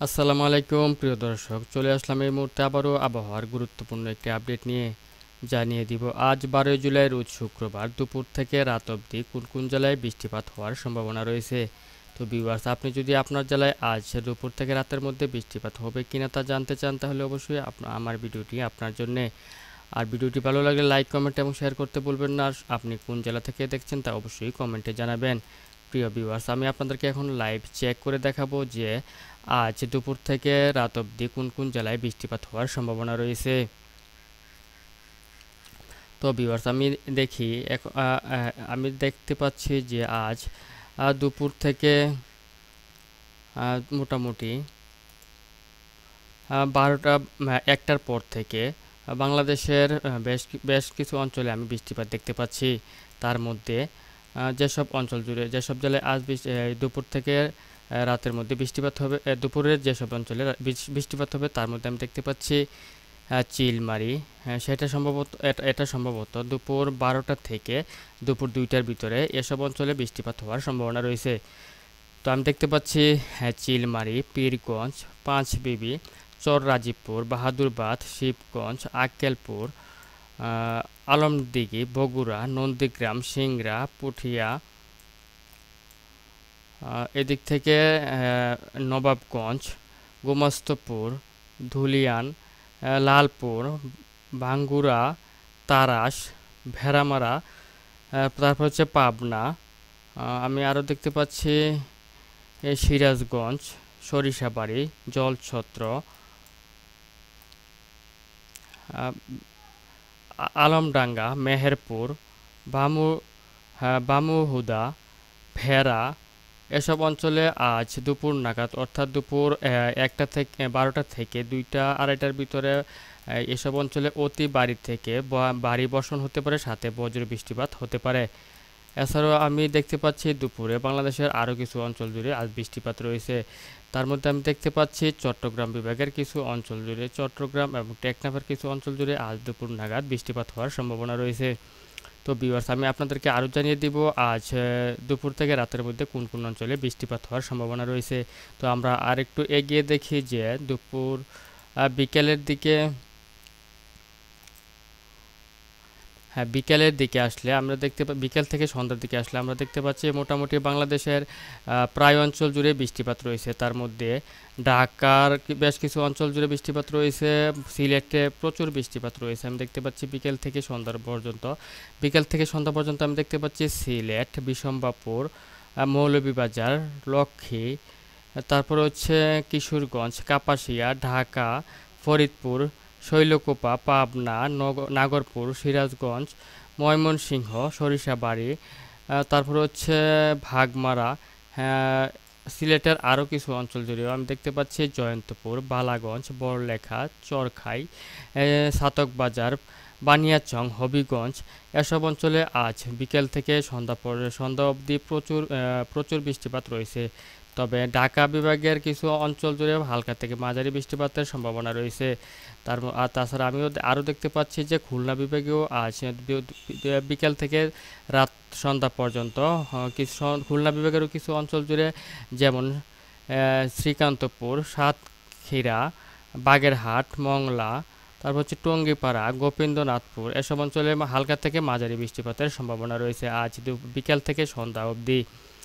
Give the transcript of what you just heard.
আসসালামু আলাইকুম প্রিয় দর্শক, চলে আসলাম এই মুহূর্তে আবারও আবহাওয়ার গুরুত্বপূর্ণ একটি আপডেট নিয়ে। জানিয়ে দিব আজ 12 জুলাই রোজ শুক্রবার দুপুর থেকে রাত অবধি কোন কোন জেলায় বৃষ্টিপাত হওয়ার সম্ভাবনা রয়েছে। তো ভিউয়ার্স, আপনি যদি আপনার জেলায় আজ দুপুর থেকে রাতের মধ্যে বৃষ্টিপাত হবে কিনা তা জানতে চান, তাহলে অবশ্যই আমার ভিডিওটি আপনার জন্যে। আর ভিডিওটি ভালো লাগলে লাইক, কমেন্ট এবং শেয়ার করতে ভুলবেন না। আর আপনি কোন জেলা থেকে দেখছেন তা অবশ্যই কমেন্টে জানাবেন। প্রিয় ভিউয়ার্স, আমি আপনাদেরকে এখন লাইভ চেক করে দেখাবো যে আজ দুপুর থেকে রাত অবধি কোন কোন জেলায় বৃষ্টিপাত হওয়ার সম্ভাবনা রয়েছে। তো ভিউয়ার্স, আমি দেখি আমি দেখতে পাচ্ছি যে আজ দুপুর থেকে মোটামুটি 12টা 1টার পর থেকে বাংলাদেশের বেশ কিছু অঞ্চলে আমি বৃষ্টিপাত দেখতে পাচ্ছি। তার মধ্যে যেসব অঞ্চল জুড়ে যেসব জেলায় আজ দুপুর থেকে রাতের মধ্যে বৃষ্টিপাত হবে, দুপুরের যেসব অঞ্চলে বৃষ্টিপাত হবে তার মধ্যে আমি দেখতে পাচ্ছি চিলমারি। হ্যাঁ, এটা সম্ভবত দুপুর 12টা থেকে দুপুর 2টার ভিতরে এসব অঞ্চলে বৃষ্টিপাত হওয়ার সম্ভাবনা রয়েছে। তো আমি দেখতে পাচ্ছি চিলমারি, পীরগঞ্জ, পাঁচবিবি, চর রাজীবপুর, বাহাদুরবাদ, শিবগঞ্জ, আক্কেলপুর, আলমদিঘি, বগুড়া, নন্দীগ্রাম, সিংড়া, পুঠিয়া, এদিক থেকে নবাবগঞ্জ, গোমস্তপুর, ধুলিয়ান, লালপুর, ভাঙ্গুড়া, তারাস, ভেড়ামারা, তারপর হচ্ছে পাবনা। আমি আরও দেখতে পাচ্ছি সিরাজগঞ্জ, সরিষাবাড়ি, জলছত্র, আহ, আলমডাঙ্গা, মেহেরপুর, বামু বামুহুদা, ভেড়া, এসব অঞ্চলে আজ দুপুর নাগাদ অর্থাৎ দুপুর 1টা থেকে 12টা থেকে 2টা 2:30টার ভিতরে এসব অঞ্চলে অতি ভারী থেকে ভারী বর্ষণ হতে পারে, সাথে বজ্র বৃষ্টিপাত হতে পারে। এছাড়াও আমি দেখতে পাচ্ছি দুপুরে বাংলাদেশের আরও কিছু অঞ্চল জুড়ে আজ বৃষ্টিপাত রয়েছে। তার মধ্যে আমি দেখতে পাচ্ছি চট্টগ্রাম বিভাগের কিছু অঞ্চল জুড়ে, চট্টগ্রাম এবং টেকনাফের কিছু অঞ্চল জুড়ে আজ দুপুর নাগাদ বৃষ্টিপাত হওয়ার সম্ভাবনা রয়েছে। তো ভিউয়ার্স, আমি আপনাদেরকে আরও জানিয়ে দিব আজ দুপুর থেকে রাতের মধ্যে কোন কোন অঞ্চলে বৃষ্টিপাত হওয়ার সম্ভাবনা রয়েছে। তো আমরা আরেকটু এগিয়ে দেখি যে দুপুর বিকেলের দিকে, হ্যাঁ, বিকেলের দিকে আসলে আমরা বিকেল থেকে সন্ধ্যার দিকে আসলে আমরা দেখতে পাচ্ছি মোটামুটি বাংলাদেশের প্রায় অঞ্চল জুড়ে বৃষ্টিপাত রয়েছে। তার মধ্যে ঢাকার বেশ কিছু অঞ্চল জুড়ে বৃষ্টিপাত রয়েছে, সিলেটে প্রচুর বৃষ্টিপাত রয়েছে আমি দেখতে পাচ্ছি বিকেল থেকে সন্ধ্যা পর্যন্ত আমি দেখতে পাচ্ছি সিলেট, বিশম্বাপুর, মৌলভীবাজার, লক্ষ্মী, তারপর হচ্ছে কিশোরগঞ্জ, কাপাসিয়া, ঢাকা, ফরিদপুর, শৈলকুপা, পাবনা, নাগরপুর, সিরাজগঞ্জ, ময়মনসিংহ, সরিষাবাড়ি, তারপর হচ্ছে ভাগমারা, হ্যাঁ, সিলেটের আরও কিছু অঞ্চল জুড়েও আমি দেখতে পাচ্ছি জয়ন্তপুর, বালাগঞ্জ, বড়লেখা, চরখাই, ছাতকবাজার, বানিয়াচং, হবিগঞ্জ, এসব অঞ্চলে আজ বিকেল থেকে সন্ধ্যা অবধি প্রচুর বৃষ্টিপাত রয়েছে। তবে ঢাকা বিভাগের কিছু অঞ্চল জুড়ে হালকা থেকে মাঝারি বৃষ্টিপাতের সম্ভাবনা রয়েছে। আর তাছাড়া আমিও আরও দেখতে পাচ্ছি যে খুলনা বিভাগেও আজ বিকেল থেকে রাত সন্ধ্যা পর্যন্ত খুলনা বিভাগেরও কিছু অঞ্চল জুড়ে, যেমন শ্রীকান্তপুর, সাতক্ষীরা, বাগেরহাট, মংলা, তারপর হচ্ছে টঙ্গীপাড়া, গোবিন্দনাথপুর, এসব অঞ্চলে হালকা থেকে মাঝারি বৃষ্টিপাতের সম্ভাবনা রয়েছে আজ বিকেল থেকে সন্ধ্যা অবধি।